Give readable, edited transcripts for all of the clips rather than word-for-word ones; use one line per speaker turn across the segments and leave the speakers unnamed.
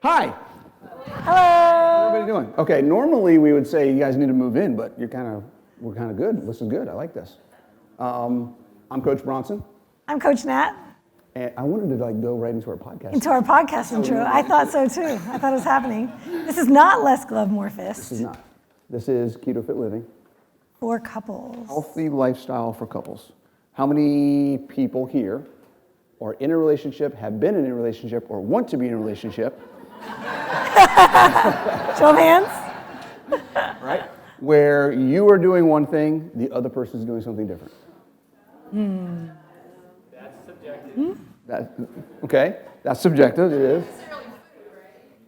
Hi.
Hello.
What are you doing? Okay, normally we would say you guys need to move in, but we're kind of good. This is good. I like this. I'm Coach Bronson.
I'm Coach Nat.
And I wanted to go right into our podcast.
Into our podcast intro. I thought so too. I thought it was happening. This is not Less Glove, More Fist.
This is not. This is Keto Fit Living.
For couples.
Healthy lifestyle for couples. How many people here are in a relationship, have been in a relationship, or want to be in a relationship?
Show of hands.
Right? Where you are doing one thing, the other person is doing something different.
That's subjective.
Okay, that's subjective, it is.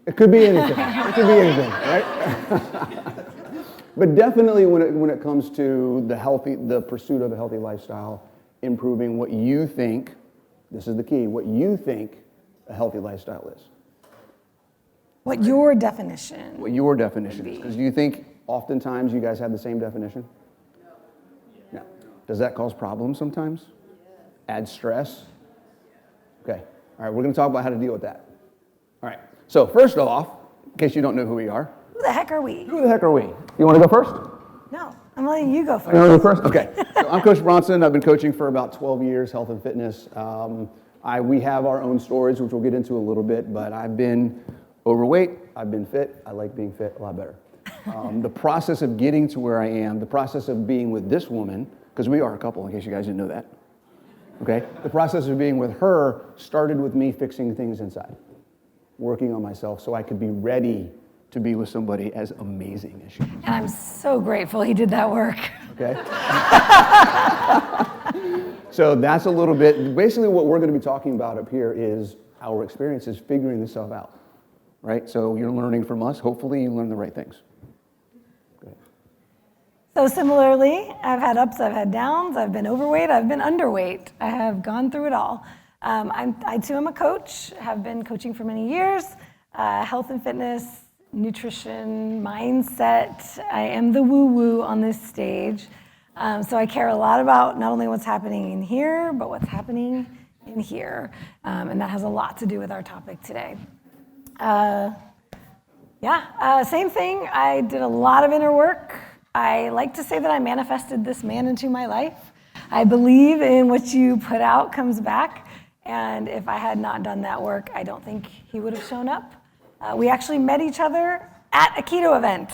It could be anything. It could be anything, right? But definitely when it comes to the pursuit of a healthy lifestyle, improving what you think, this is the key, what you think a healthy lifestyle is.
What your definition.
What your definition is. Because do you think oftentimes you guys have the same definition? No. Does that cause problems sometimes? Add stress? Okay. All right, we're going to talk about how to deal with that. All right. So first off, in case you don't know who we are.
Who the heck are we?
Who the heck are we? You want to go first?
No, I'm letting you go first.
You want to go first? Okay. So I'm Coach Bronson. I've been coaching for about 12 years, health and fitness. We have our own stories, which we'll get into a little bit, but I've been overweight. I've been fit. I like being fit a lot better. The process of getting to where I am, the process of being with this woman, because we are a couple, in case you guys didn't know that. Okay? The process of being with her started with me fixing things inside, working on myself so I could be ready to be with somebody as amazing as she is.
And I'm so grateful he did that work.
Okay? So that's a little bit, basically what we're going to be talking about up here is our experiences figuring this stuff out, right? So you're learning from us. Hopefully you learn the right things. Okay.
So similarly, I've had ups, I've had downs, I've been overweight, I've been underweight. I have gone through it all. I too am a coach, have been coaching for many years, health and fitness, nutrition, mindset. I am the woo-woo on this stage. So I care a lot about not only what's happening in here, but what's happening in here. And that has a lot to do with our topic today. Same thing. I did a lot of inner work. I like to say that I manifested this man into my life. I believe in what you put out comes back. And if I had not done that work, I don't think he would have shown up. We actually met each other at a keto event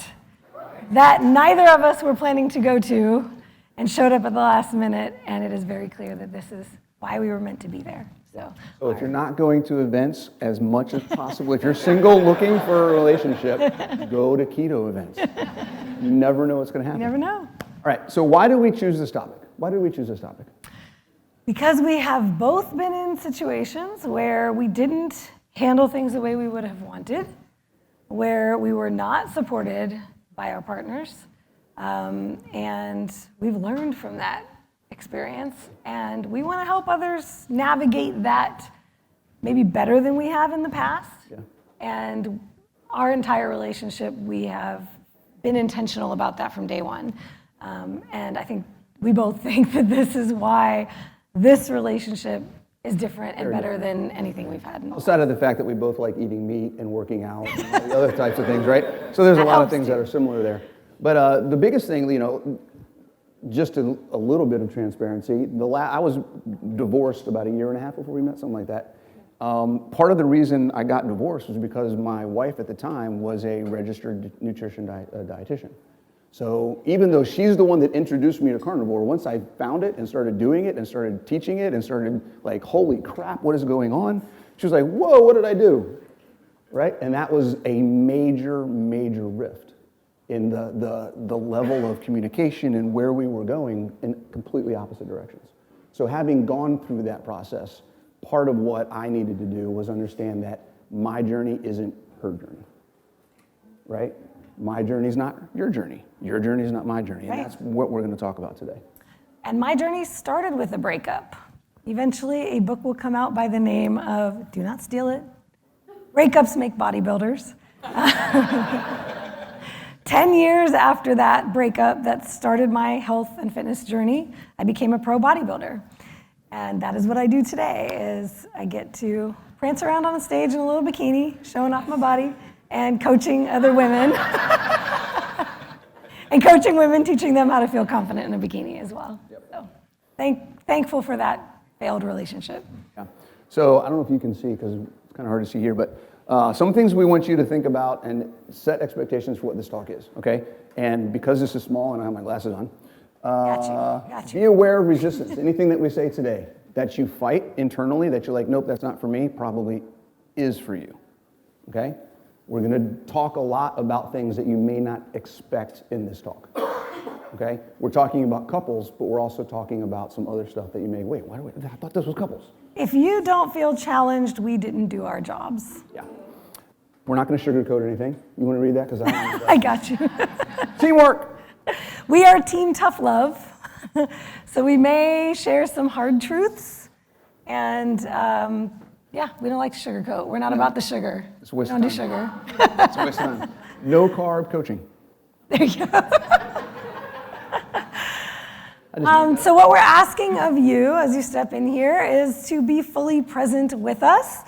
that neither of us were planning to go to and showed up at the last minute, and it is very clear that this is why we were meant to be there. So
if you're not going to events as much as possible, if you're single looking for a relationship, go to keto events. You never know what's going to happen.
You never know.
All right, so why did we choose this topic?
Because we have both been in situations where we didn't handle things the way we would have wanted, where we were not supported by our partners, and we've learned from that experience, and we want to help others navigate that maybe better than we have in the past.
Yeah.
And our entire relationship, we have been intentional about that from day one. And I think we both think that this is why this relationship is different and better than anything we've had.
Outside of the fact that we both like eating meat and working out and all the other types of things, right? So there's a lot of things that are similar there. But the biggest thing, just a little bit of transparency. I was divorced about 1.5 years before we met, something like that. Part of the reason I got divorced was because my wife at the time was a registered nutrition dietitian. So even though she's the one that introduced me to carnivore, once I found it and started doing it and started teaching it and started like, holy crap, what is going on? She was like, whoa, what did I do? Right? And that was a major, major rift in the level of communication and where we were going in completely opposite directions. So having gone through that process, part of what I needed to do was understand that my journey isn't her journey, right? My journey is not your journey. Your journey is not my journey. And that's what we're going to talk about today.
And my journey started with a breakup. Eventually, a book will come out by the name of, do not steal it, Breakups Make Bodybuilders. 10 years after that breakup that started my health and fitness journey, I became a pro bodybuilder. And that is what I do today, is I get to prance around on a stage in a little bikini, showing off my body, and coaching other women. And coaching women, teaching them how to feel confident in a bikini as well. Yep. So thankful for that failed relationship.
Yeah. So I don't know if you can see, because it's kind of hard to see here, but some things we want you to think about and set expectations for what this talk is, okay? And because this is small and I have my glasses on,
Got you.
be aware of resistance. Anything that we say today that you fight internally, that you're like, nope, that's not for me, probably is for you, okay? We're going to talk a lot about things that you may not expect in this talk, okay? We're talking about couples, but we're also talking about some other stuff that you may, wait, I thought this was couples.
If you don't feel challenged, we didn't do our jobs.
Yeah. We're not going to sugarcoat anything. You want to read that? Because
I got you.
Teamwork.
We are Team Tough Love, so we may share some hard truths, and yeah, we don't like to sugarcoat. We're not about the sugar.
It's a waste
we
of
don't do
time.
sugar.
It's a waste of time. No carb coaching.
There you go. So what we're asking of you as you step in here is to be fully present with us.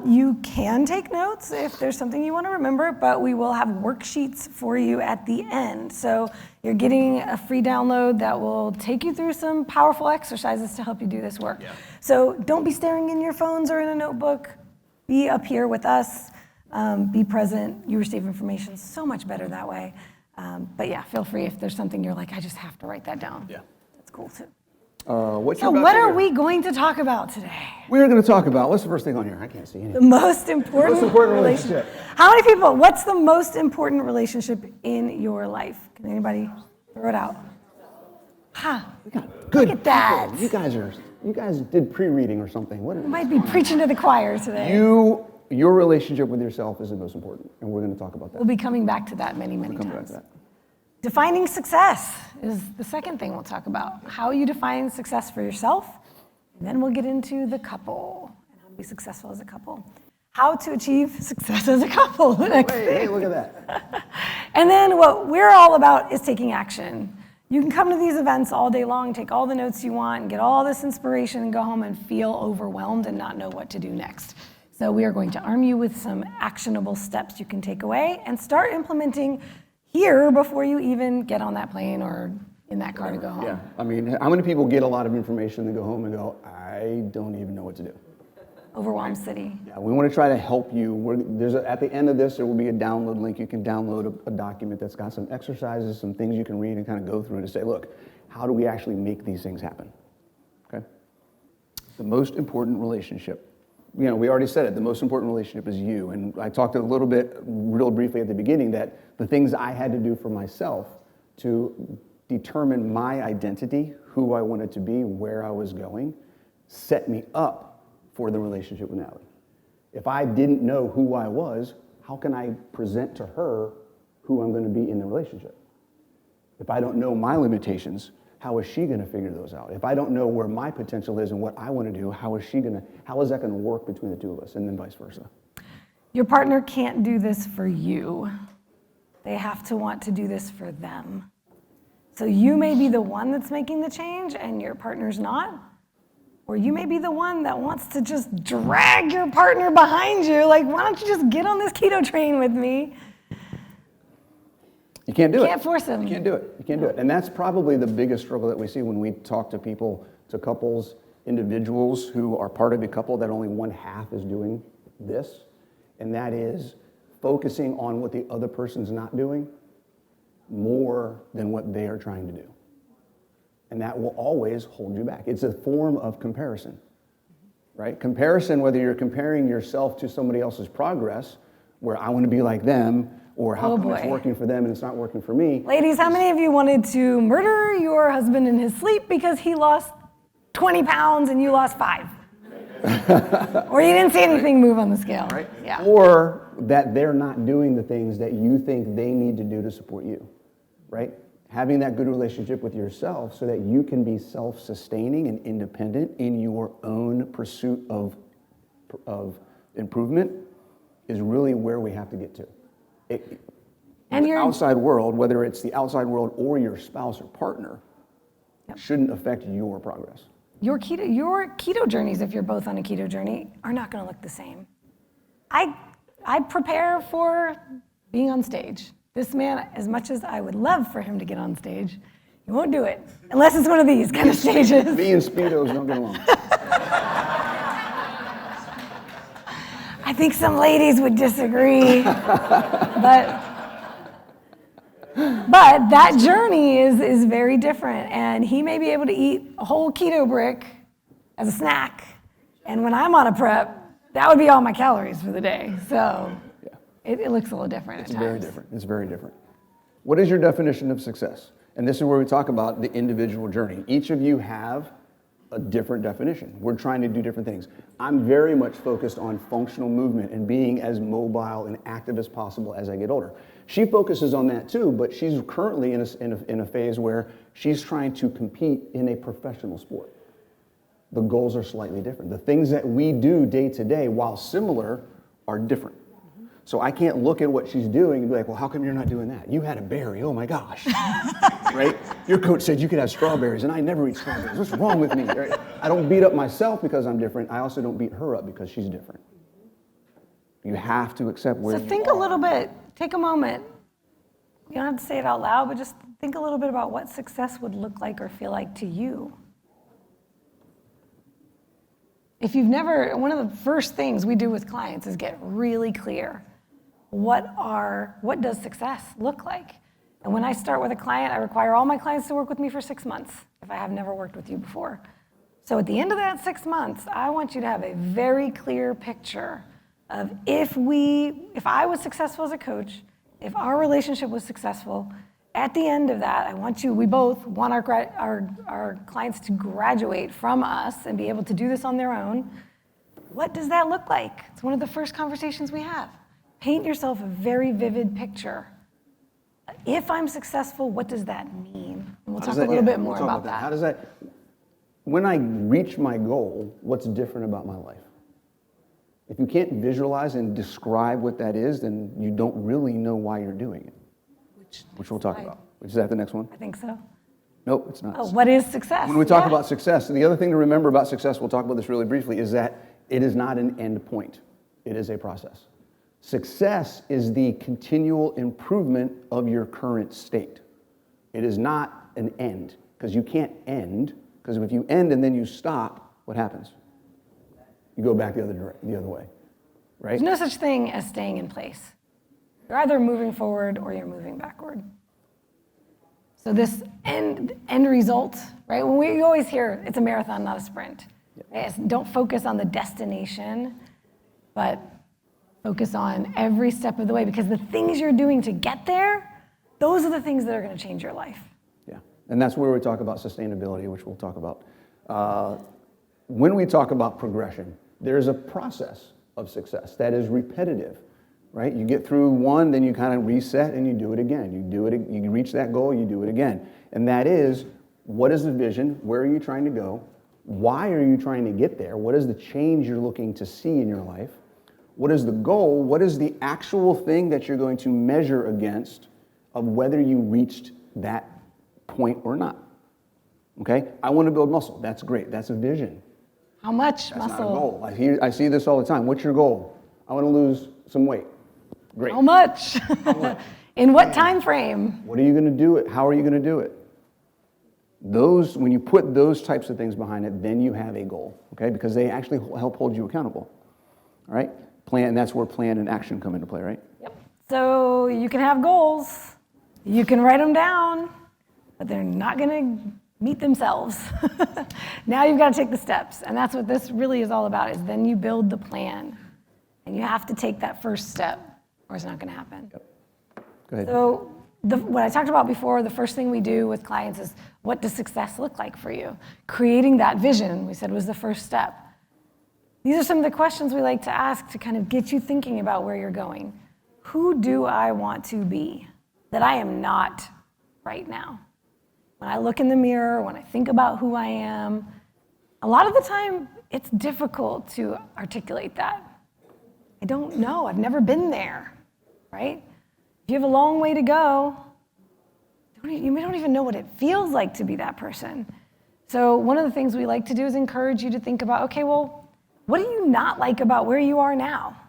You can take notes if there's something you want to remember, but we will have worksheets for you at the end. So you're getting a free download that will take you through some powerful exercises to help you do this work. Yeah. So don't be staring in your phones or in a notebook. Be up here with us. Be present. You receive information so much better that way. But yeah, feel free if there's something you're like, I just have to write that down.
Yeah.
That's cool too.
So
what are we going to talk about today?
We're going to talk about, what's the first thing on here? I can't see anything.
The most important
relationship.
How many people, what's the most important relationship in your life? Can anybody throw it out?
We got good
Look at that.
people. You guys did pre-reading or something. What
We might be preaching to the choir today.
Your relationship with yourself is the most important, and we're going to talk about that.
We'll be coming back to that many
Come back
times.
to that.
Defining success is the second thing we'll talk about. How you define success for yourself, and then we'll get into the couple and how to be successful as a couple. How to achieve success as a couple.
Hey, look at that.
And then what we're all about is taking action. You can come to these events all day long, take all the notes you want, and get all this inspiration and go home and feel overwhelmed and not know what to do next. So we are going to arm you with some actionable steps you can take away and start implementing here before you even get on that plane or in that car to go home.
Yeah, I mean, how many people get a lot of information and go home and go, I don't even know what to do?
Overwhelmed city.
Yeah, we want to try to help you. At the end of this, there will be a download link. You can download a document that's got some exercises, some things you can read and kind of go through to say, look, how do we actually make these things happen? Okay? The most important relationship. We already said it, the most important relationship is you. And I talked a little bit, real briefly at the beginning, that the things I had to do for myself to determine my identity, who I wanted to be, where I was going, set me up for the relationship with Natalie. If I didn't know who I was, how can I present to her who I'm going to be in the relationship? If I don't know my limitations, how is she going to figure those out? If I don't know where my potential is and what I want to do, how is that going to work between the two of us, and then vice versa?
Your partner can't do this for you. They have to want to do this for them. So you may be the one that's making the change and your partner's not. Or you may be the one that wants to just drag your partner behind you. Like, why don't you just get on this keto train with me?
You can't do it.
You can't force them.
You can't do it. You can't do it. And that's probably the biggest struggle that we see when we talk to people, to couples, individuals who are part of a couple, that only one half is doing this. And that is focusing on what the other person's not doing more than what they are trying to do. And that will always hold you back. It's a form of comparison, right? Comparison, whether you're comparing yourself to somebody else's progress, where I want to be like them, or how come it's working for them and it's not working for me.
Ladies, how many of you wanted to murder your husband in his sleep because he lost 20 pounds and you lost 5? Or you didn't see anything move on the scale.
Right.
Yeah.
Or that they're not doing the things that you think they need to do to support you, right? Having that good relationship with yourself so that you can be self-sustaining and independent in your own pursuit of improvement is really where we have to get to.
And
the
your
outside world, whether it's the outside world or your spouse or partner, shouldn't affect your progress.
your keto journeys, if you're both on a keto journey, are not going to look the same. I prepare for being on stage. This man, as much as I would love for him to get on stage, he won't do it unless it's one of these kind of stages.
Me and Speedos don't get along.
I think some ladies would disagree, but that journey is very different, and he may be able to eat a whole keto brick as a snack, and when I'm on a prep, that would be all my calories for the day. So it looks a little different at times.
Very different. It's very different. What is your definition of success? And this is where we talk about the individual journey. Each of you have a different definition. We're trying to do different things. I'm very much focused on functional movement and being as mobile and active as possible as I get older. She focuses on that too, but she's currently in a phase where she's trying to compete in a professional sport. The goals are slightly different. The things that we do day to day, while similar, are different. So I can't look at what she's doing and be like, well, how come you're not doing that? You had a berry, oh my gosh, right? Your coach said you could have strawberries and I never eat strawberries. What's wrong with me? Right? I don't beat up myself because I'm different. I also don't beat her up because she's different. You have to accept where
So think a little bit, take a moment. You don't have to say it out loud, but just think a little bit about what success would look like or feel like to you. If you've never, one of the first things we do with clients is get really clear. What does success look like? And when I start with a client, I require all my clients to work with me for 6 months if I have never worked with you before. So at the end of that 6 months, I want you to have a very clear picture of if I was successful as a coach, if our relationship was successful, at the end of that, we both want our clients to graduate from us and be able to do this on their own. What does that look like? It's one of the first conversations we have. Paint yourself a very vivid picture. If I'm successful, what does that mean? And we'll talk a little bit more about that.
How does that, when I reach my goal, what's different about my life? If you can't visualize and describe what that is, then you don't really know why you're doing it. Which we'll talk about. Is that the next one?
I think so.
Nope, it's not.
Oh, what is success?
When we talk about success, and the other thing to remember about success, we'll talk about this really briefly, is that it is not an end point. It is a process. Success is the continual improvement of your current state. It is not an end, because you can't end, because if you end and then you stop, what happens? You go back the other way, right?
There's no such thing as staying in place. You're either moving forward or you're moving backward. So this end result, right? When we always hear it's a marathon, not a sprint. Right? Don't focus on the destination, but focus on every step of the way, because the things you're doing to get there, those are the things that are going to change your life.
Yeah, and that's where we talk about sustainability, which we'll talk about. When we talk about progression, there is a process of success that is repetitive. Right? You get through one, then you kind of reset and you do it again. You reach that goal, you do it again. And that is, what is the vision? Where are you trying to go? Why are you trying to get there? What is the change you're looking to see in your life? What is the goal? What is the actual thing that you're going to measure against of whether you reached that point or not? Okay? I want to build muscle. That's great. That's a vision.
How much
That's
muscle?
Not a goal. I see this all the time. What's your goal? I want to lose some weight. Great.
How much? In what time frame?
What are you going to do it? How are you going to do it? When you put those types of things behind it, then you have a goal, okay? Because they actually help hold you accountable, all right? And that's where plan and action come into play, right?
Yep. So you can have goals, you can write them down, but they're not going to meet themselves. Now you've got to take the steps, and that's what this really is all about, is then you build the plan, and you have to take that first step, or it's not going to happen.
Yep. Go ahead.
So what I talked about before, the first thing we do with clients is, what does success look like for you? Creating that vision, we said, was the first step. These are some of the questions we like to ask to kind of get you thinking about where you're going. Who do I want to be that I am not right now? When I look in the mirror, when I think about who I am, a lot of the time, it's difficult to articulate that. I don't know. I've never been there, right? If you have a long way to go, you don't even know what it feels like to be that person. So one of the things we like to do is encourage you to think about, okay, well, what do you not like about where you are now?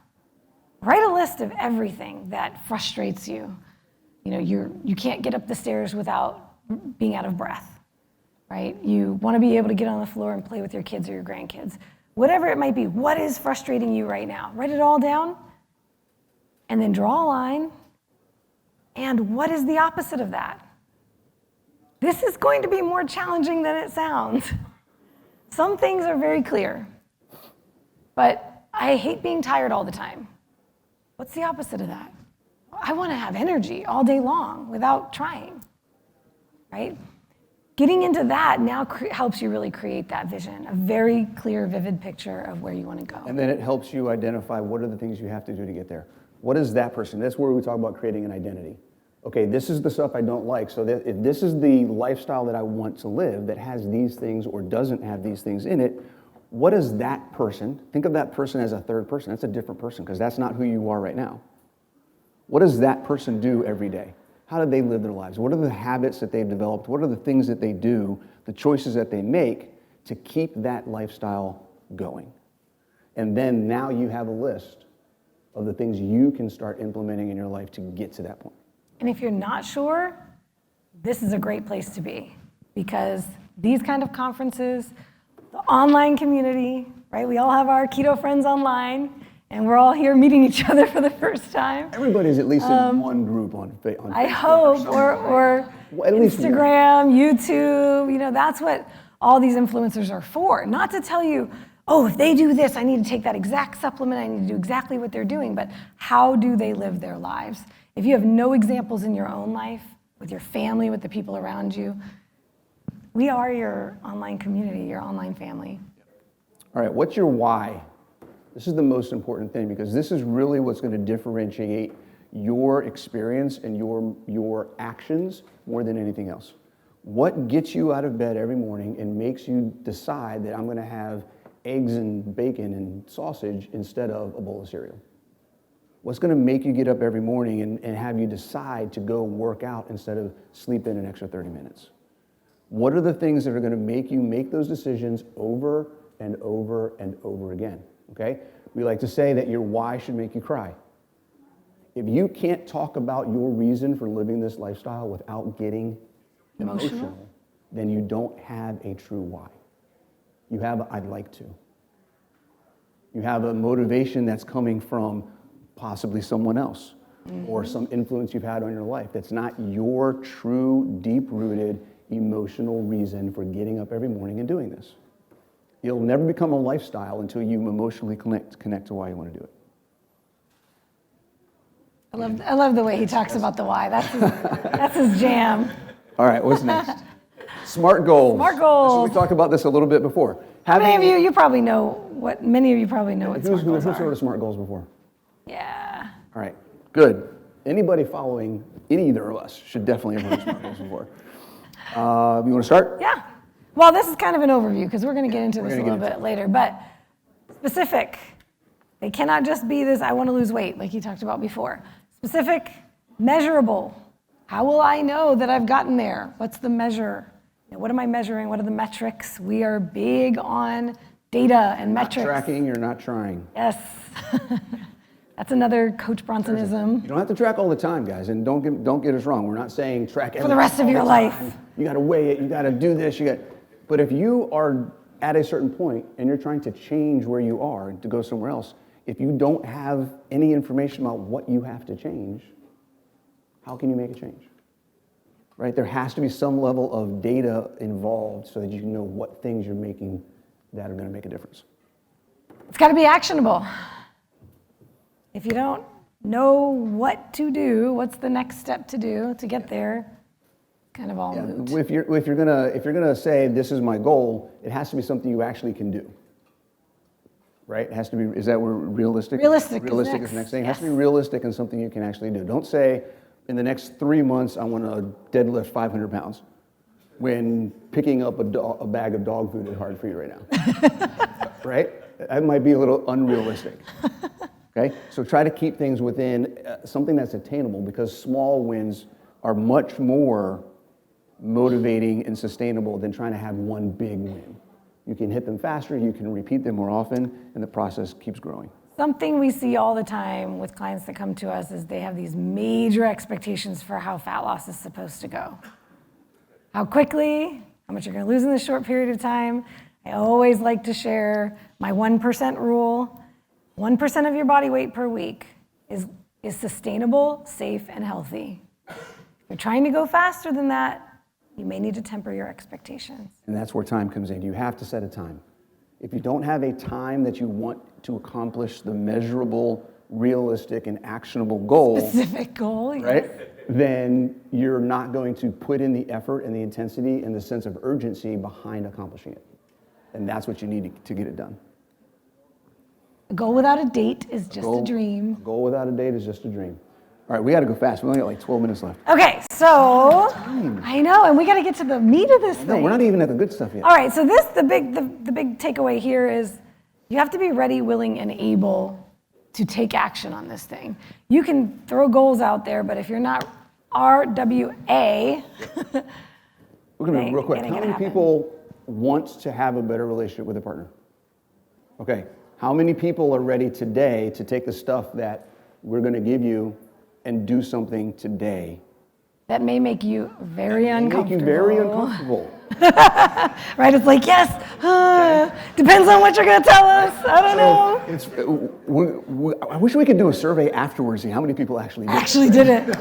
Write a list of everything that frustrates you. You know, you can't get up the stairs without being out of breath, right? You want to be able to get on the floor and play with your kids or your grandkids. Whatever it might be, what is frustrating you right now? Write it all down and then draw a line. And what is the opposite of that? This is going to be more challenging than it sounds. Some things are very clear, but I hate being tired all the time. What's the opposite of that? I want to have energy all day long without trying, right? Getting into that now helps you really create that vision, a very clear, vivid picture of where you want to go.
And then it helps you identify what are the things you have to do to get there. What is that person? That's where we talk about creating an identity. Okay, this is the stuff I don't like, so that if this is the lifestyle that I want to live that has these things or doesn't have these things in it, what is that person? Think of that person as a third person. That's a different person because that's not who you are right now. What does that person do every day? How do they live their lives? What are the habits that they've developed? What are the things that they do, the choices that they make to keep that lifestyle going? And then now you have a list of the things you can start implementing in your life to get to that point.
And if you're not sure, this is a great place to be because these kind of conferences, the online community, right? We all have our keto friends online and we're all here meeting each other for the first time.
Everybody's at least in one group on Facebook.
I hope, or
well, at least
Instagram, YouTube, you know, that's what all these influencers are for. Not to tell you, oh, if they do this, I need to take that exact supplement, I need to do exactly what they're doing, but how do they live their lives? If you have no examples in your own life, with your family, with the people around you, we are your online community, your online family.
All right, what's your why? This is the most important thing because this is really what's going to differentiate your experience and your actions more than anything else. What gets you out of bed every morning and makes you decide that I'm going to have eggs and bacon and sausage instead of a bowl of cereal? What's going to make you get up every morning and have you decide to go work out instead of sleep in an extra 30 minutes? What are the things that are going to make you make those decisions over and over and over again? Okay? We like to say that your why should make you cry. If you can't talk about your reason for living this lifestyle without getting emotional, then you don't have a true why. You have a I'd like to. You have a motivation that's coming from possibly someone else or some influence you've had on your life. That's not your true, deep-rooted, emotional reason for getting up every morning and doing this. It'll never become a lifestyle until you emotionally connect to why you want to do it.
I love the way he talks about the why. That's his jam.
All right, what's next? Smart goals.
Smart goals.
We talked about this a little bit before.
Many of you probably know what smart goals
Who's
are.
heard of smart goals before?
Yeah.
All right, good. Anybody following either of us should definitely have heard of smart goals before. You want to start?
Yeah. Well, this is kind of an overview because we're going to get into this a little bit later, but specific. They cannot just be this, I want to lose weight, like you talked about before. Specific, measurable. How will I know that I've gotten there? What's the measure? You know, what am I measuring? What are the metrics? We are big on data and metrics.
Not tracking, you're not trying.
Yes. That's another Coach Bronsonism.
You don't have to track all the time, guys, and don't get us wrong. We're not saying track everything
For the rest of your life.
You got to weigh it. You got to do this. But if you are at a certain point and you're trying to change where you are and to go somewhere else, if you don't have any information about what you have to change, how can you make a change? Right? There has to be some level of data involved so that you know what things you're making that are going to make a difference.
It's got to be actionable. If you don't know what to do, what's the next step to do to get there, kind of all moot.
If you're gonna say this is my goal, it has to be something you actually can do. Right? It has to be. Is that where realistic?
Realistic
is the next thing. It has to be realistic and something you can actually do. Don't say in the next 3 months I want to deadlift 500 pounds when picking up a bag of dog food is hard for you right now. Right? That might be a little unrealistic. Okay, so try to keep things within something that's attainable because small wins are much more motivating and sustainable than trying to have one big win. You can hit them faster, you can repeat them more often, and the process keeps growing.
Something we see all the time with clients that come to us is they have these major expectations for how fat loss is supposed to go. How quickly, how much you're gonna lose in this short period of time. I always like to share my 1% rule. 1% of your body weight per week is sustainable, safe, and healthy. If you're trying to go faster than that, you may need to temper your expectations.
And that's where time comes in. You have to set a time. If you don't have a time that you want to accomplish the measurable, realistic, and actionable goal,
Specific goal, yes.
right? Then you're not going to put in the effort and the intensity and the sense of urgency behind accomplishing it. And that's what you need to get it done.
A goal without a date is just a dream.
A goal without a date is just a dream. All right, we got to go fast. We only got like 12 minutes left.
Okay, so I know, and we got to get to the meat of this
No,
thing.
we're not even at the good stuff yet.
All right, so the big takeaway here is you have to be ready, willing, and able to take action on this thing. You can throw goals out there, but if you're not RWA,
We're going to real quick.
it ain't
How
gonna
many
happen.
people want to have a better relationship with a partner? Okay. How many people are ready today to take the stuff that we're going to give you and do something today?
that may make you very uncomfortable.
Make you very uncomfortable.
Right? It's like, yes, depends on what you're going to tell us. I don't know.
It's, I wish we could do a survey afterwards, see how many people actually did.
Actually did it.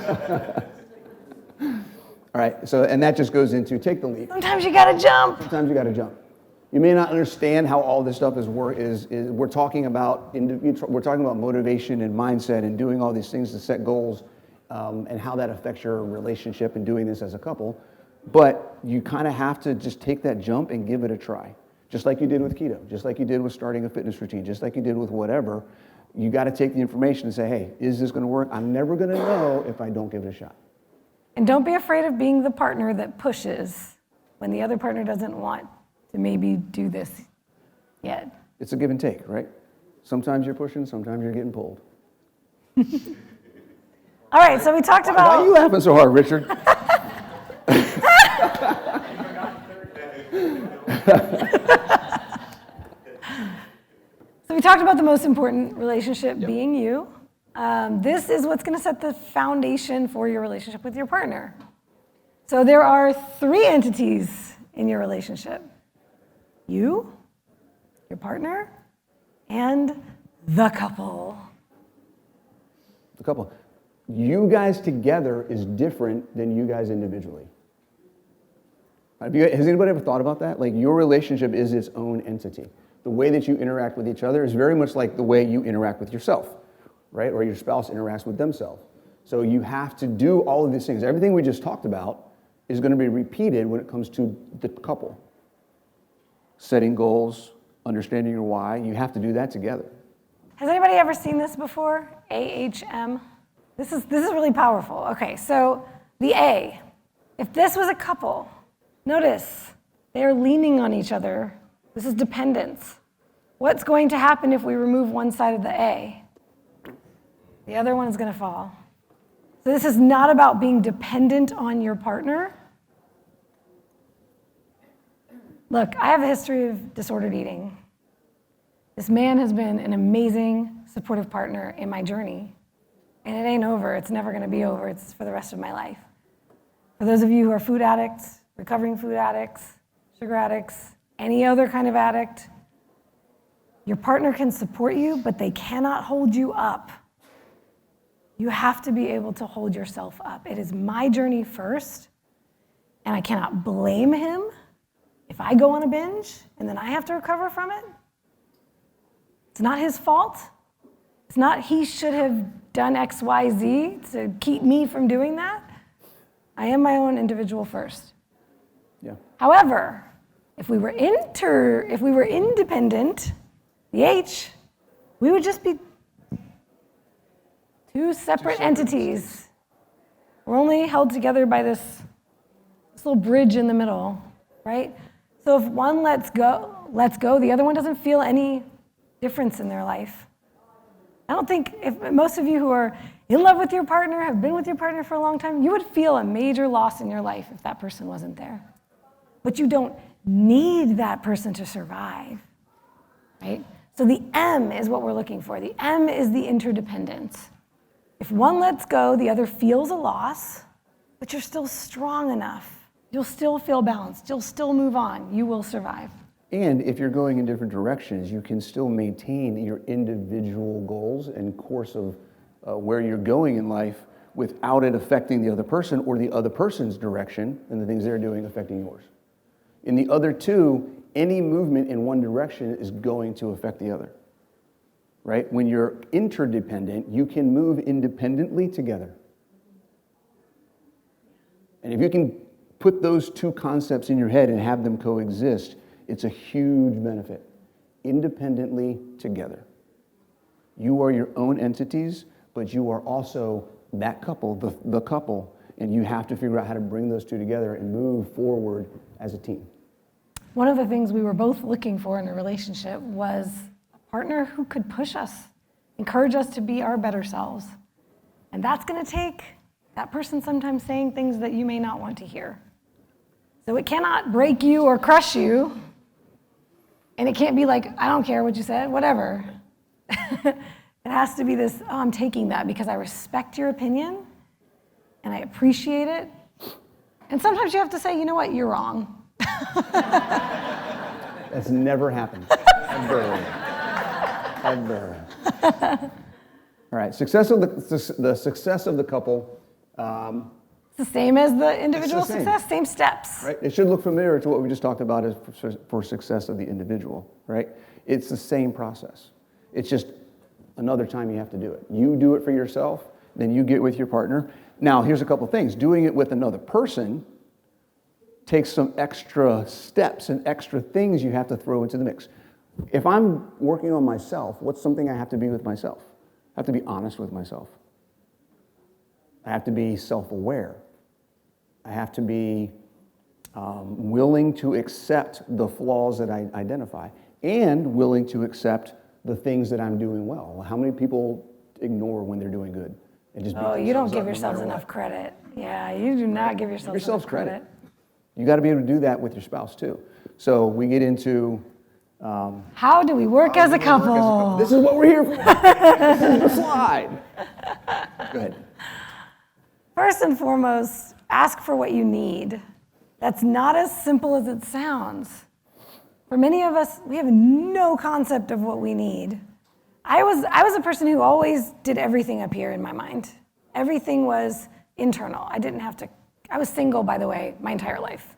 All right, so, and that just goes into take the lead.
Sometimes you got to jump.
Sometimes you got to jump. You may not understand how all this stuff is we're talking about motivation and mindset and doing all these things to set goals and how that affects your relationship and doing this as a couple. But you kind of have to just take that jump and give it a try. Just like you did with keto, just like you did with starting a fitness routine, just like you did with whatever. You got to take the information and say, hey, is this going to work? I'm never going to know if I don't give it a shot.
And don't be afraid of being the partner that pushes when the other partner doesn't want to maybe do this yet.
It's a give and take, right? Sometimes you're pushing, sometimes you're getting pulled.
All right, so we talked about...
Why are you laughing so hard, Richard?
So we talked about the most important relationship being you. This is what's going to set the foundation for your relationship with your partner. So there are 3 entities in your relationship. You, your partner, and the couple.
The couple. You guys together is different than you guys individually. Has anybody ever thought about that? Like your relationship is its own entity. The way that you interact with each other is very much like the way you interact with yourself, right? Or your spouse interacts with themselves. So you have to do all of these things. Everything we just talked about is going to be repeated when it comes to the couple. Setting goals, understanding your why, you have to do that together.
Has anybody ever seen this before? AHM? This is really powerful. Okay, so the A, if this was a couple, notice they're leaning on each other. This is dependence. What's going to happen if we remove one side of the A? The other one is going to fall. So this is not about being dependent on your partner. Look, I have a history of disordered eating. This man has been an amazing, supportive partner in my journey. And it ain't over. It's never going to be over. It's for the rest of my life. For those of you who are food addicts, recovering food addicts, sugar addicts, any other kind of addict, your partner can support you, but they cannot hold you up. You have to be able to hold yourself up. It is my journey first, and I cannot blame him if I go on a binge and then I have to recover from it. It's not his fault. It's not he should have done X, Y, Z to keep me from doing that. I am my own individual first.
Yeah.
However, if we were independent, the H, we would just be 2 separate entities. We're only held together by this little bridge in the middle, right? So if one lets go, the other one doesn't feel any difference in their life. don't think, if most of you who are in love with your partner, have been with your partner for a long time, you would feel a major loss in your life if that person wasn't there. But you don't need that person to survive, right? So the M is what we're looking for. The M is the interdependence. If one lets go, the other feels a loss, but you're still strong enough. You'll still feel balanced. You'll still move on. You will survive.
And if you're going in different directions, you can still maintain your individual goals and course of where you're going in life without it affecting the other person or the other person's direction and the things they're doing affecting yours. In the other two, any movement in one direction is going to affect the other, right? When you're interdependent, you can move independently together. And if you can put those two concepts in your head and have them coexist, it's a huge benefit. Independently together. You are your own entities, but you are also that couple, the couple, and you have to figure out how to bring those two together and move forward as a team.
One of the things we were both looking for in a relationship was a partner who could push us, encourage us to be our better selves. And that's going to take that person sometimes saying things that you may not want to hear. So it cannot break you or crush you. And it can't be like, I don't care what you said, whatever. It has to be this, oh, I'm taking that because I respect your opinion and I appreciate it. And sometimes you have to say, you know what, you're wrong.
That's never happened. Ever. Ever. All right, the success of the couple.
It's the same as the individual success, same steps.
Right? It should look familiar to what we just talked about as for success of the individual, right? It's the same process. It's just another time you have to do it. You do it for yourself, then you get with your partner. Now, here's a couple things. Doing it with another person takes some extra steps and extra things you have to throw into the mix. If I'm working on myself, what's something I have to be with myself? I have to be honest with myself. I have to be self-aware. I have to be willing to accept the flaws that I identify and willing to accept the things that I'm doing well. How many people ignore when they're doing good? And just
you don't give yourselves enough credit. Yeah, you do not give yourselves enough credit.
You got to be able to do that with your spouse too. So we get into
how do we work as a couple?
This is what we're here for. This is the slide. Go ahead.
First and foremost, ask for what you need. That's not as simple as it sounds. For many of us, we have no concept of what we need. I was a person who always did everything up here in my mind. Everything was internal. I was single, by the way, my entire life.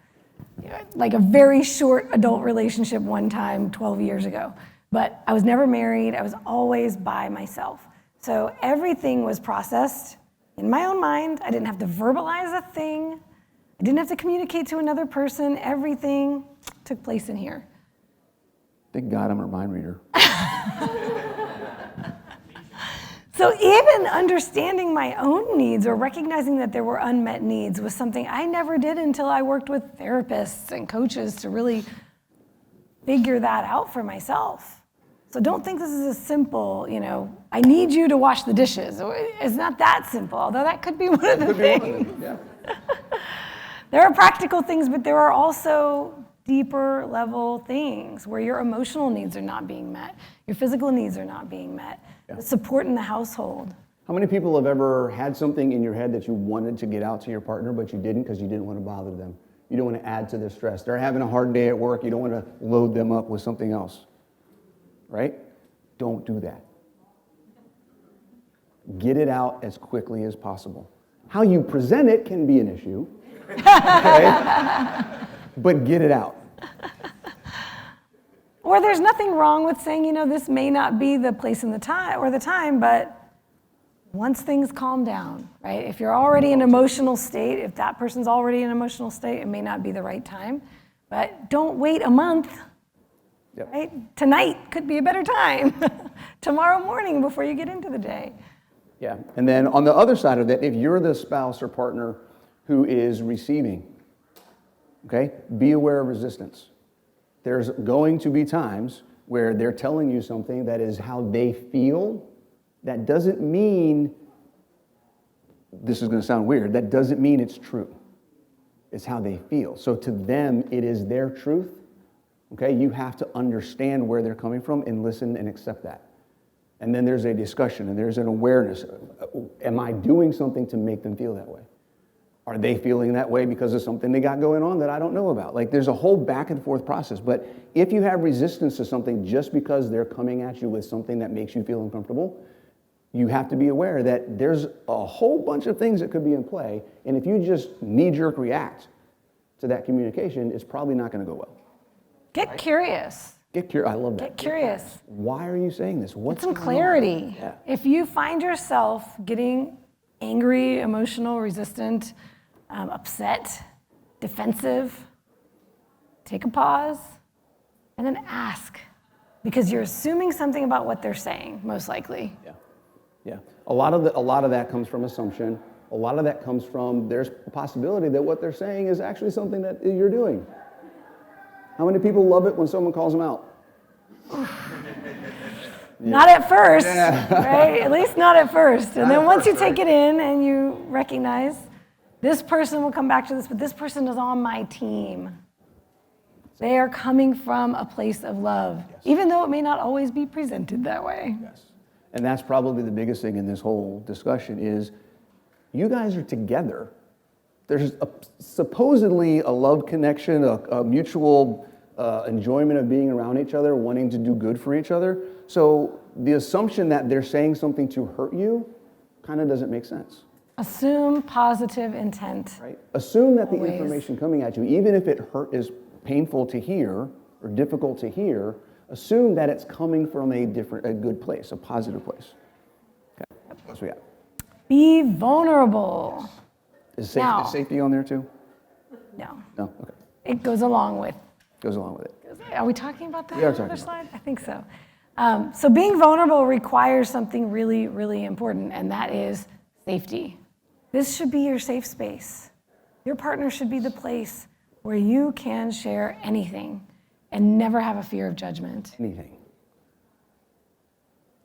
Like a very short adult relationship one time 12 years ago. But I was never married. I was always by myself. So everything was processed in my own mind. I didn't have to verbalize a thing. I didn't have to communicate to another person. Everything took place in here.
Thank God I'm a mind reader.
So even understanding my own needs or recognizing that there were unmet needs was something I never did until I worked with therapists and coaches to really figure that out for myself. So don't think this is a simple, I need you to wash the dishes. It's not that simple, although that could be one of the things.
Yeah.
There are practical things, but there are also deeper level things where your emotional needs are not being met, your physical needs are not being met, the support in the household.
How many people have ever had something in your head that you wanted to get out to your partner, but you didn't because you didn't want to bother them? You don't want to add to their stress. They're having a hard day at work. You don't want to load them up with something else, right? Don't do that. Get it out as quickly as possible. How you present it can be an issue, okay? But get it out.
Or there's nothing wrong with saying, this may not be the place and the time, but once things calm down, right? If you're already in an emotional state, if that person's already in an emotional state, it may not be the right time. But don't wait a month, right? Tonight could be a better time. Tomorrow morning before you get into the day.
Yeah, and then on the other side of that, if you're the spouse or partner who is receiving, okay, be aware of resistance. There's going to be times where they're telling you something that is how they feel, That doesn't mean, this is going to sound weird, that doesn't mean it's true. It's how they feel. So to them, it is their truth. Okay, you have to understand where they're coming from and listen and accept that. And then there's a discussion and there's an awareness. Am I doing something to make them feel that way? Are they feeling that way because of something they got going on that I don't know about? Like, there's a whole back and forth process. But if you have resistance to something just because they're coming at you with something that makes you feel uncomfortable, you have to be aware that there's a whole bunch of things that could be in play. And if you just knee-jerk react to that communication, it's probably not going to go well.
Get curious.
Get curious. I love that.
Get curious.
Why are you saying this? What's
Get some
going
clarity.
on? Yeah.
If you find yourself getting angry, emotional, resistant, upset, defensive, take a pause and then ask, because you're assuming something about what they're saying, most likely.
Yeah, yeah. A lot of that comes from assumption. A lot of that comes from there's a possibility that what they're saying is actually something that you're doing. How many people love it when someone calls them out?
Not at first, right? At least not at first. And then once you take it in and you recognize, this person will come back to this, but this person is on my team. They are coming from a place of love, even though it may not always be presented that way.
Yes. And that's probably the biggest thing in this whole discussion is you guys are together. There's supposedly a love connection, a mutual enjoyment of being around each other, wanting to do good for each other. So the assumption that they're saying something to hurt you kind of doesn't make sense.
Assume positive intent.
Right? Assume that
Always.
the information coming at you, even if it is painful to hear or difficult to hear, assume that it's coming from a good place, a positive place. Okay, what else we got?
Be vulnerable.
Is
Now-
safety on there too?
No,
No? Okay.
it goes along with.
Goes along with it.
Are we talking about that
We are
on the
talking
other
about
slide? I think so. So being vulnerable requires something really, really important, and that is safety. This should be your safe space. Your partner should be the place where you can share anything and never have a fear of judgment.
Anything.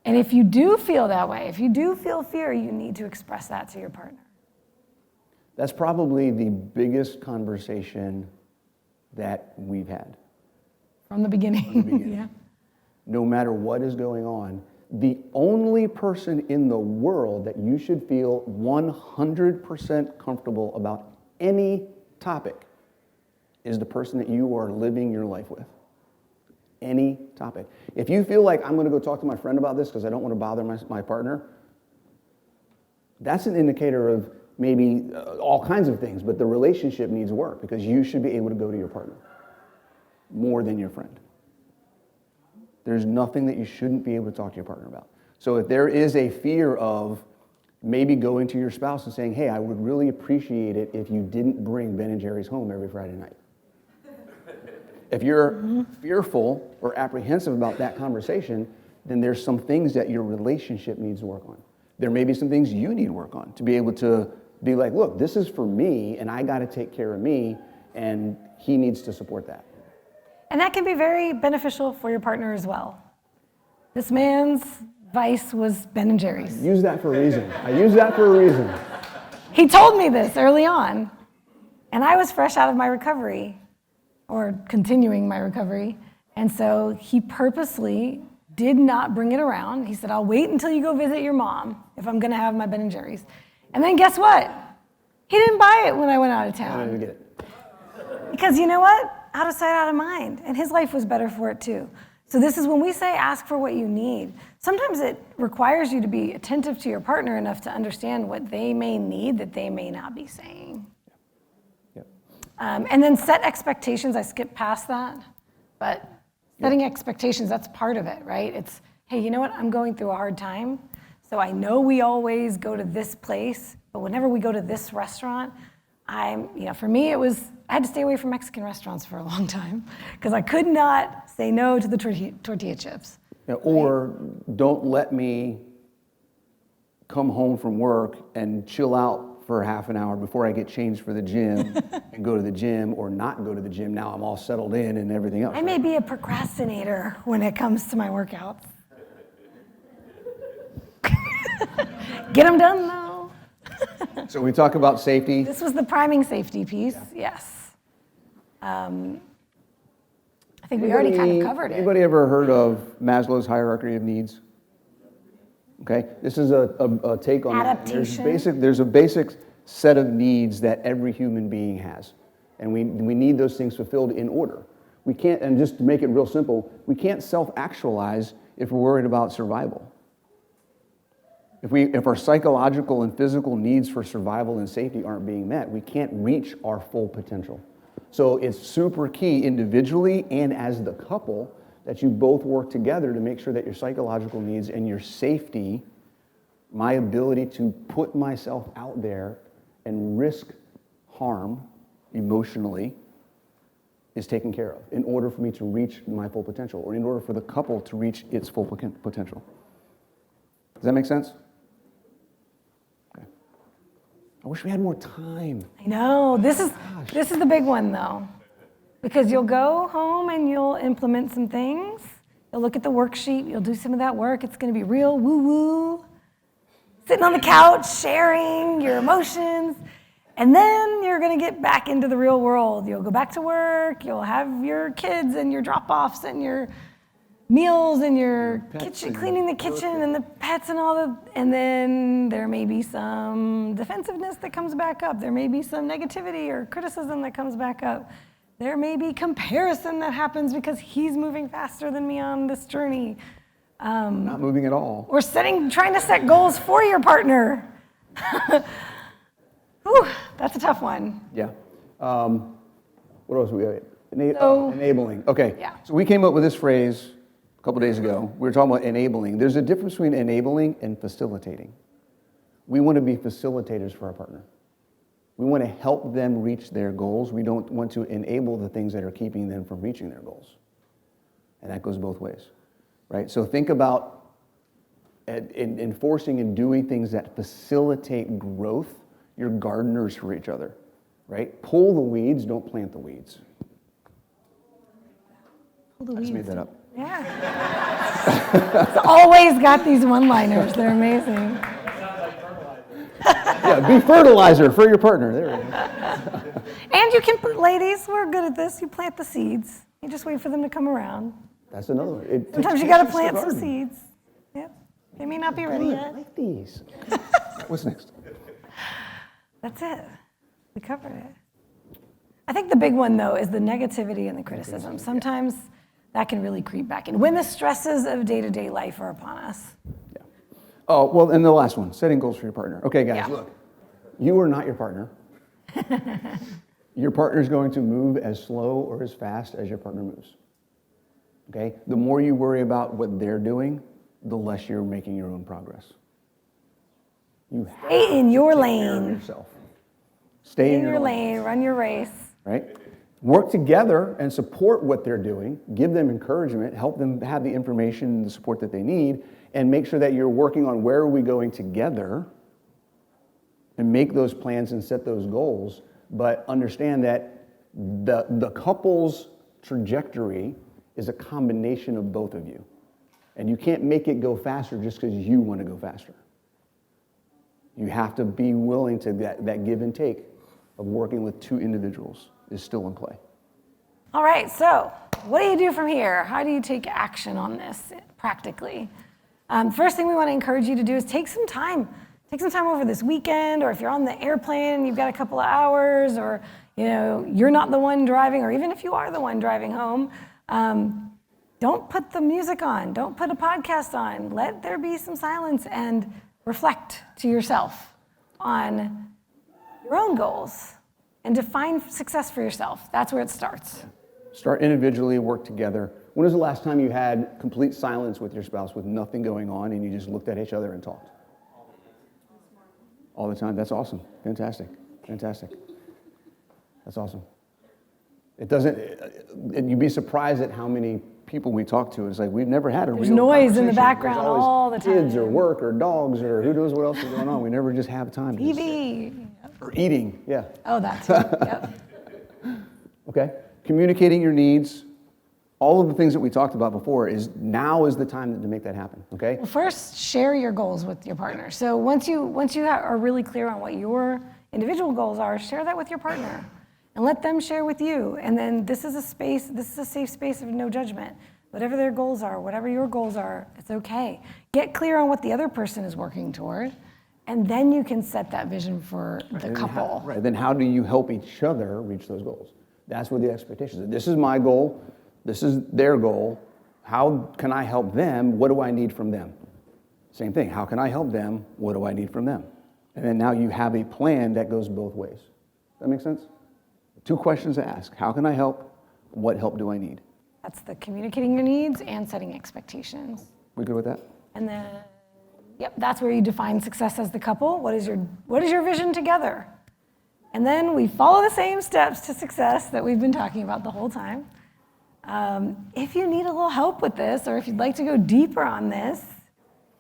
And if you do feel that way, if you do feel fear, you need to express that to your partner.
That's probably the biggest conversation that we've had.
From the beginning. Yeah.
No matter what is going on, the only person in the world that you should feel 100% comfortable about any topic is the person that you are living your life with. Any topic. If you feel like I'm going to go talk to my friend about this because I don't want to bother my partner, that's an indicator of maybe all kinds of things, but the relationship needs work because you should be able to go to your partner more than your friend. There's nothing that you shouldn't be able to talk to your partner about. So if there is a fear of maybe going to your spouse and saying, hey, I would really appreciate it if you didn't bring Ben and Jerry's home every Friday night. If you're fearful or apprehensive about that conversation, then there's some things that your relationship needs to work on. There may be some things you need to work on to be able to be like, look, this is for me and I got to take care of me and he needs to support that.
And that can be very beneficial for your partner as well. This man's vice was Ben and Jerry's.
Use that for a reason. I use that for a reason.
He told me this early on, and I was fresh out of my recovery, or continuing my recovery, and so he purposely did not bring it around. He said, I'll wait until you go visit your mom if I'm gonna have my Ben and Jerry's. And then guess what? He didn't buy it when I went out of
I don't even
town.
get it.
Because you know what? Out of sight, out of mind. And his life was better for it too. So this is when we say ask for what you need. Sometimes it requires you to be attentive to your partner enough to understand what they may need that they may not be saying.
Yep.
And then set expectations. I skipped past that. But setting expectations, that's part of it, right? It's, hey, you know what? I'm going through a hard time. So I know we always go to this place, but whenever we go to this restaurant, for me, I had to stay away from Mexican restaurants for a long time because I could not say no to the tortilla chips.
Yeah, or don't let me come home from work and chill out for half an hour before I get changed for the gym and go to the gym or not go to the gym. Now I'm all settled in and everything else.
I may be a procrastinator when it comes to my workouts. Get them done, though.
So we talk about safety.
This was the priming safety piece, yes. I think we already kind of covered it.
Anybody ever heard of Maslow's hierarchy of needs? Okay, this is a take on
Adaptation.
that. There's a basic set of needs that every human being has. And we need those things fulfilled in order. We can't, and just to make it real simple, we can't self-actualize if we're worried about survival. If our psychological and physical needs for survival and safety aren't being met, we can't reach our full potential. So it's super key individually and as the couple that you both work together to make sure that your psychological needs and your safety, my ability to put myself out there and risk harm emotionally, is taken care of in order for me to reach my full potential, or in order for the couple to reach its full potential. Does that make sense? Okay. I wish we had more time.
I know. This is the big one, though. Because you'll go home and you'll implement some things. You'll look at the worksheet. You'll do some of that work. It's going to be real woo-woo. Sitting on the couch, sharing your emotions. And then you're going to get back into the real world. You'll go back to work. You'll have your kids and your drop-offs and your meals and your kitchen, cleaning the kitchen and the pets and all the, and then there may be some defensiveness that comes back up. There may be some negativity or criticism that comes back up. There may be comparison that happens because he's moving faster than me on this journey.
Not moving at all.
Or trying to set goals for your partner. Whew, that's a tough one.
Yeah. What else we got? Enabling. Okay.
Yeah.
So we came up with this phrase a couple days ago. We were talking about enabling. There's a difference between enabling and facilitating. We want to be facilitators for our partner. We want to help them reach their goals. We don't want to enable the things that are keeping them from reaching their goals. And that goes both ways, right? So think about enforcing and doing things that facilitate growth. You're gardeners for each other, right? Pull the weeds, don't plant the weeds.
Pull the
I just
weeds.
made that up.
Yeah. It's always got these one-liners. They're amazing.
Yeah, be fertilizer for your partner. There we go.
And you can, ladies, we're good at this. You plant the seeds. You just wait for them to come around.
That's another one.
Sometimes you got to plant some seeds. Yep. They may not be ready
Good,
yet.
I like these. What's next?
That's it. We covered it. I think the big one, though, is the negativity and the criticism. Sometimes that can really creep back in when the stresses of day-to-day life are upon us.
Yeah. Oh, well, and the last one, setting goals for your partner. Okay, guys,
Yeah.
look. You are not your partner. Your partner is going to move as slow or as fast as your partner moves. Okay? The more you worry about what they're doing, the less you're making your own progress. You have
Stay in your
to take care of
lane.
yourself. Stay
In your lane, run your race.
right? Work together and support what they're doing, give them encouragement, help them have the information and the support that they need, and make sure that you're working on where are we going together and make those plans and set those goals, but understand that the couple's trajectory is a combination of both of you. And you can't make it go faster just because you want to go faster. You have to be willing to that give and take of working with two individuals is still in play.
All right, so what do you do from here? How do you take action on this practically? First thing we want to encourage you to do is take some time. Take some time over this weekend, or if you're on the airplane and you've got a couple of hours, or you're not the one driving, or even if you are the one driving home, don't put the music on. Don't put a podcast on. Let there be some silence and reflect to yourself on your own goals and define success for yourself. That's where it starts.
Start individually, work together. When was the last time you had complete silence with your spouse with nothing going on and you just looked at each other and talked? All the time. That's awesome. Fantastic. Fantastic. That's awesome. It doesn't, you'd be surprised at how many people we talk to. It's like we've never had a
There's
real
noise in the
conversation.
background
There's always
all the time.
kids or work or dogs or who knows what else is going on. We never just have time to just sit.
TV.
Or eating, yeah.
Oh, that too. Yep.
Okay. Communicating your needs, all of the things that we talked about before is now is the time to make that happen, okay?
Well, first, share your goals with your partner. So once you are really clear on what your individual goals are, share that with your partner and let them share with you. And then this is a safe space of no judgment. Whatever their goals are, whatever your goals are, it's okay. Get clear on what the other person is working toward, and then you can set that vision for the couple.
Then how do you help each other reach those goals? That's where the expectations are. This is my goal. This is their goal. How can I help them? What do I need from them? Same thing. How can I help them? What do I need from them? And then now you have a plan that goes both ways. That make sense? 2 questions to ask. How can I help? What help do I need?
That's the communicating your needs and setting expectations.
We good with that?
And then, yep, that's where you define success as the couple. What is your vision together? And then we follow the same steps to success that we've been talking about the whole time. If you need a little help with this, or if you'd like to go deeper on this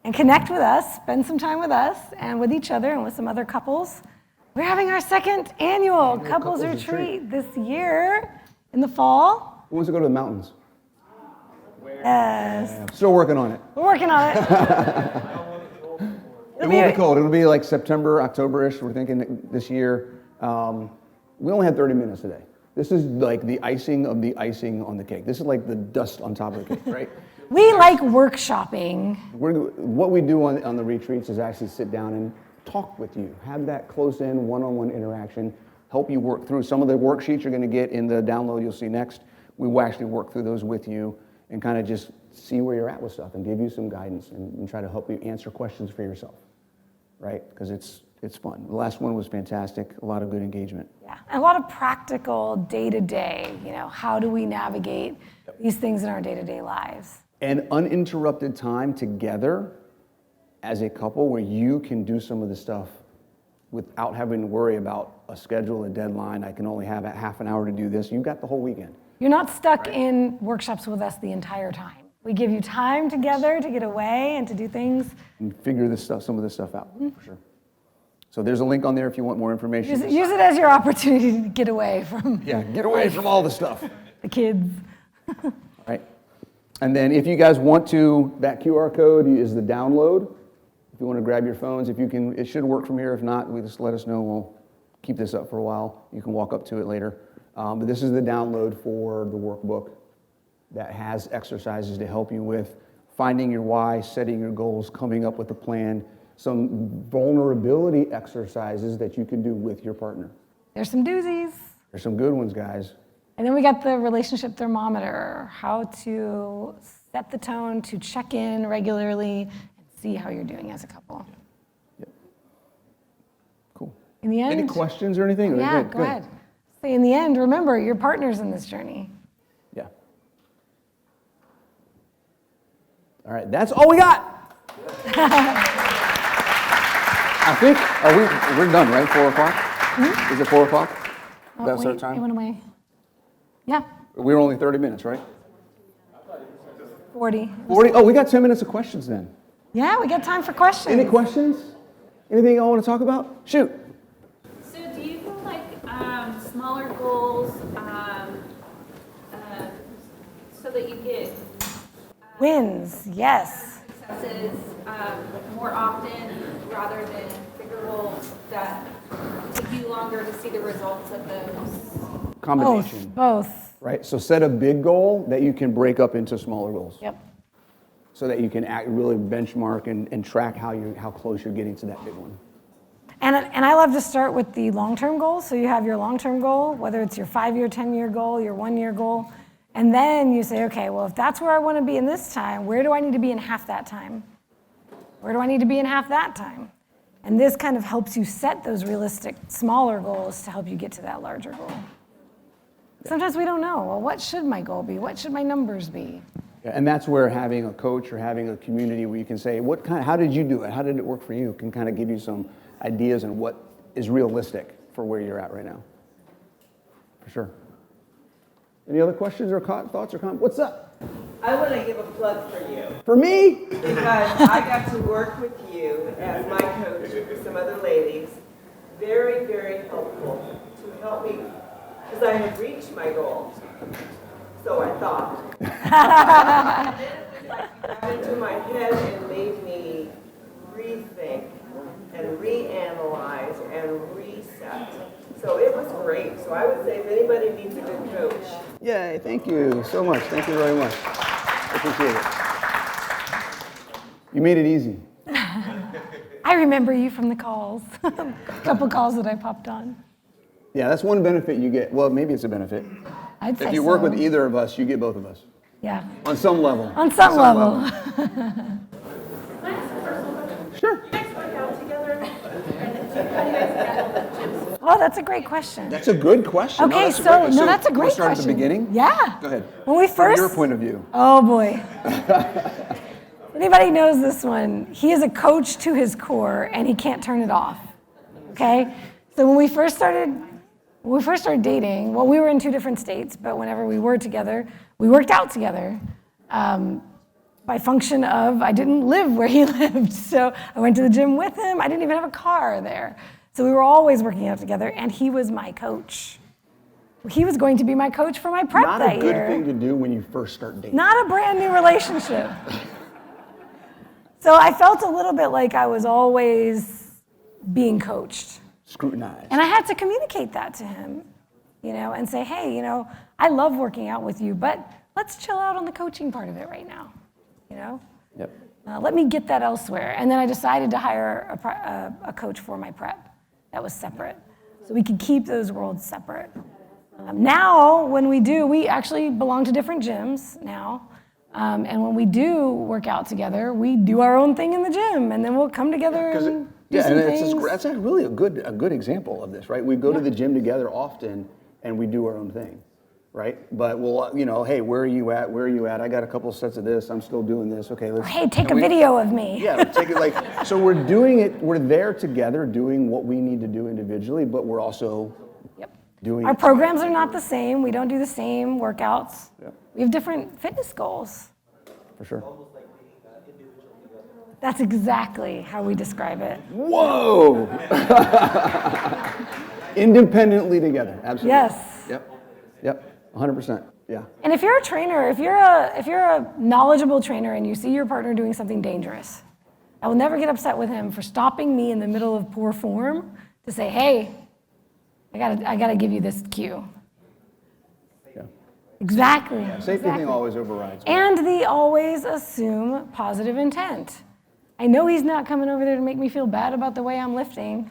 and connect with us, spend some time with us and with each other and with some other couples, we're having our 2nd annual couples retreat this year in the fall.
Who wants to go to the mountains?
Yes.
Still working on it.
We're working on it.
It won't be cold. It'll be like September, October-ish. We're thinking this year. We only had 30 minutes today. This is like the icing of the icing on the cake. This is like the dust on top of the cake, right?
We like workshopping.
What we do on the retreats is actually sit down and talk with you, have that close-in, one-on-one interaction, help you work through. Some of the worksheets you're going to get in the download you'll see next. We will actually work through those with you and kind of just see where you're at with stuff and give you some guidance and try to help you answer questions for yourself, right? Because it's fun. The last one was fantastic, a lot of good engagement.
Yeah, and a lot of practical day-to-day, how do we navigate these things in our day-to-day lives?
And uninterrupted time together as a couple where you can do some of the stuff without having to worry about a schedule, a deadline. I can only have a half an hour to do this. You've got the whole weekend.
You're not stuck in workshops with us the entire time. We give you time together to get away and to do things.
And figure some of this stuff out, for sure. So there's a link on there if you want more information.
Use it as your opportunity to get away from
get away from all the stuff.
The kids.
All right. And then if you guys want to, that QR code is the download. If you want to grab your phones, if you can, it should work from here. If not, just let us know. We'll keep this up for a while. You can walk up to it later. But this is the download for the workbook that has exercises to help you with finding your why, setting your goals, coming up with a plan, some vulnerability exercises that you can do with your partner.
There's some doozies.
There's some good ones, guys.
And then we got the relationship thermometer, how to set the tone, to check in regularly and see how you're doing as a couple.
Yep. Cool.
In the end,
any questions or anything?
Yeah, go ahead. So in the end, remember, your partner's in this journey.
Yeah. All right, that's all we got. I think, we're done, right? 4 o'clock? Mm-hmm. Is it 4 o'clock? That's our time?
It went away. Yeah.
We were only 30 minutes, right?
40.
40? Oh, we got 10 minutes of questions then.
Yeah, we got time for questions.
Any questions? Anything y'all want to talk about? Shoot.
So do you feel like smaller goals so that you get
wins, yes.
successes more often rather than bigger goals that take you longer to see the results of those?
Combination.
Both.
Right? So set a big goal that you can break up into smaller goals.
Yep.
So that you can really benchmark and track how close you're getting to that big one.
And I love to start with the long-term goals. So you have your long-term goal, whether it's your 5-year, 10-year goal, your 1-year goal. And then you say, okay, well, if that's where I want to be in this time, where do I need to be in half that time? Where do I need to be in half that time? And this kind of helps you set those realistic, smaller goals to help you get to that larger goal. Sometimes we don't know, well, what should my goal be? What should my numbers be?
Yeah, and that's where having a coach or having a community where you can say, how did you do it? How did it work for you? Can kind of give you some ideas on what is realistic for where you're at right now. For sure. Any other questions or thoughts or comments? What's up?
I want to give a plug for you.
For me?
Because I got to work with you as my coach with some other ladies. Very, very helpful to help me because I had reached my goal. So I thought. Got into my head and made me rethink and reanalyze and reset. So it was great. So I would say if anybody needs a good coach.
Yay, thank you so much. Thank you very much. I appreciate it. You made it easy.
I remember you from the calls, a couple calls that I popped on.
Yeah, that's one benefit you get. Well, maybe it's a benefit.
I'd say
If you work
so.
with either of us, you get both of us.
Yeah,
On some level.
on some level.
Can I ask a personal question?
Sure.
Do you guys work out together? And how do you guys handle the gyms?
Oh, that's a great question.
That's a good question.
Okay,
that's a
so,
great-
no, that's a
can we
great
start
question.
at the beginning?
Yeah.
Go ahead.
When we
From
first,
your point of view.
oh boy. Anybody knows this one? He is a coach to his core, and he can't turn it off. Okay, so when we first started dating, well, we were in 2 different states, but whenever we were together, we worked out together. By function of, I didn't live where he lived, so I went to the gym with him. I didn't even have a car there. So we were always working out together, and he was my coach. He was going to be my coach for my prep
Not
that
a good
year.
thing to do when you first start dating.
Not a brand new relationship. So I felt a little bit like I was always being coached.
Scrutinized.
And I had to communicate that to him, and say, hey, I love working out with you, but let's chill out on the coaching part of it right now,
Yep.
Let me get that elsewhere. And then I decided to hire a coach for my prep that was separate, so we could keep those worlds separate. Now, when we actually belong to different gyms now. And when we do work out together, we do our own thing in the gym, and then we'll come together and do some things.
That's really a good example of this, right? We go to the gym together often, and we do our own thing, right? But we'll, hey, where are you at? Where are you at? I got a couple sets of this. I'm still doing this. Okay, let's.
Hey, take a video of me.
Yeah, take it so we're doing it. We're there together, doing what we need to do individually, but we're also doing.
Our programs are not the same. We don't do the same workouts.
Yep.
We have different fitness goals.
For sure.
That's exactly how we describe it.
Whoa! Independently together, absolutely.
Yes.
Yep, 100%, yeah.
And if you're a trainer, if you're a knowledgeable trainer and you see your partner doing something dangerous, I will never get upset with him for stopping me in the middle of poor form to say, hey, I gotta give you this cue.
Yeah.
Exactly.
Safety
exactly.
thing always overrides.
And they always assume positive intent. I know he's not coming over there to make me feel bad about the way I'm lifting.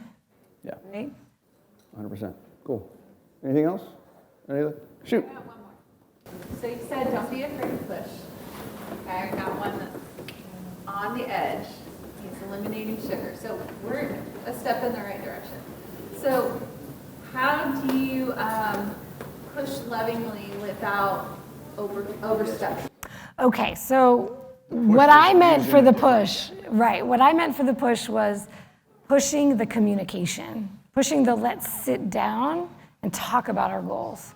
Yeah,
Right?
100%. Cool. Anything else? Shoot.
I got one more. So you said don't be afraid to push. Okay, I got one that's on the edge. He's eliminating sugar. So we're a step in the right direction. So how do you push lovingly without overstepping?
Okay, so what I meant for the push, right, what I meant for the push was pushing the communication, pushing the let's sit down and talk about our goals.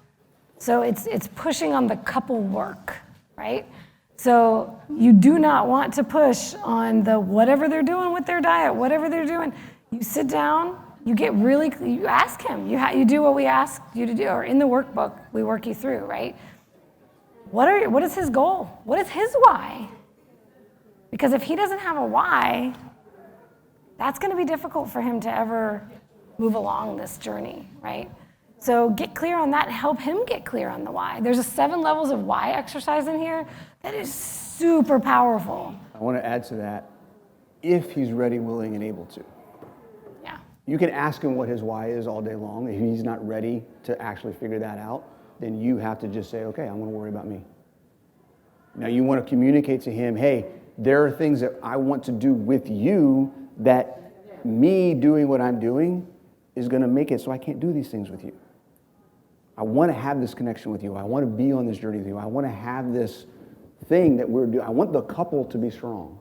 So it's pushing on the couple work, right? So you do not want to push on the whatever they're doing with their diet, whatever they're doing. You sit down, you ask him, you do what we ask you to do, or in the workbook, we work you through, right? What is his goal? What is his why? Because if he doesn't have a why, that's going to be difficult for him to ever move along this journey, right? So get clear on that and help him get clear on the why. There's a 7 levels of why exercise in here that is super powerful.
I want to add to that, if he's ready, willing, and able to.
Yeah.
You can ask him what his why is all day long. If he's not ready to actually figure that out, then you have to just say, okay, I'm going to worry about me. Now you want to communicate to him, hey, there are things that I want to do with you that me doing what I'm doing is going to make it so I can't do these things with you. I want to have this connection with you. I want to be on this journey with you. I want to have this thing that we're doing. I want the couple to be strong.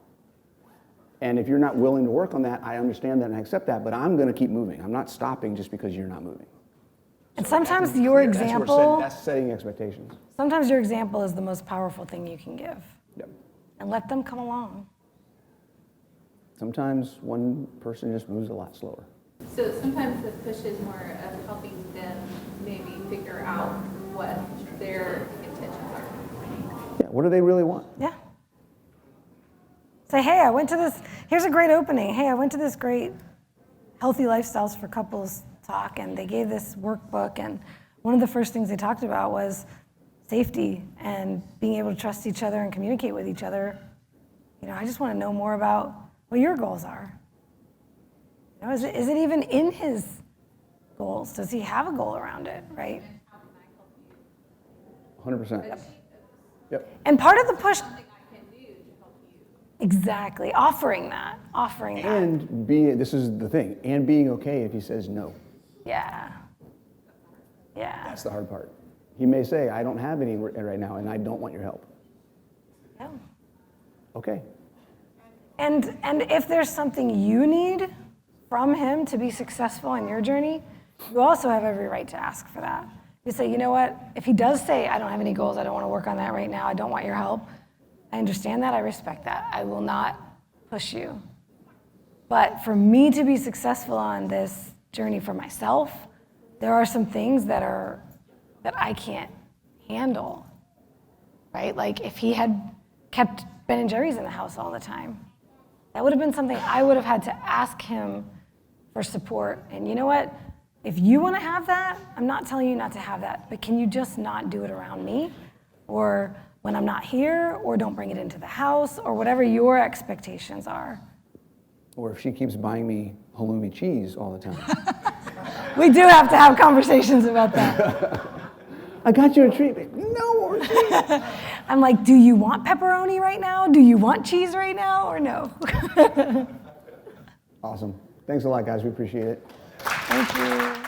And if you're not willing to work on that, I understand that and I accept that, but I'm going to keep moving. I'm not stopping just because you're not moving.
And sometimes your example,
That's setting expectations.
sometimes your example is the most powerful thing you can give.
Yep.
And let them come along.
Sometimes one person just moves a lot slower.
So sometimes the push is more of helping them maybe figure out what their intentions are.
Yeah, what do they really want?
Yeah. Say, hey, I went to this, here's a great opening. Hey, I went to this great healthy lifestyles for couples talk, and they gave this workbook, and one of the first things they talked about was safety and being able to trust each other and communicate with each other. You know, I just want to know more about what your goals are. You know, is it even in his goals? Does he have a goal around it, right?
100%. Yep.
And part of the push, exactly, offering that.
And this is the thing, and being okay if he says no.
Yeah.
That's the hard part. He may say, I don't have any right now, and I don't want your help.
Yeah.
Okay.
And if there's something you need from him to be successful in your journey, you also have every right to ask for that. You say, you know what, if he does say, I don't have any goals, I don't want to work on that right now, I don't want your help, I understand that, I respect that. I will not push you. But for me to be successful on this journey for myself, there are some things that I can't handle, right? Like if he had kept Ben & Jerry's in the house all the time, that would have been something I would have had to ask him for support. And you know what? If you want to have that, I'm not telling you not to have that, but can you just not do it around me? Or when I'm not here, or don't bring it into the house, or whatever your expectations are.
Or if she keeps buying me halloumi cheese all the time.
We do have to have conversations about that.
I got you a treat. No more cheese.
I'm like, do you want pepperoni right now? Do you want cheese right now, or no?
Awesome. Thanks a lot, guys. We appreciate it.
Thank you.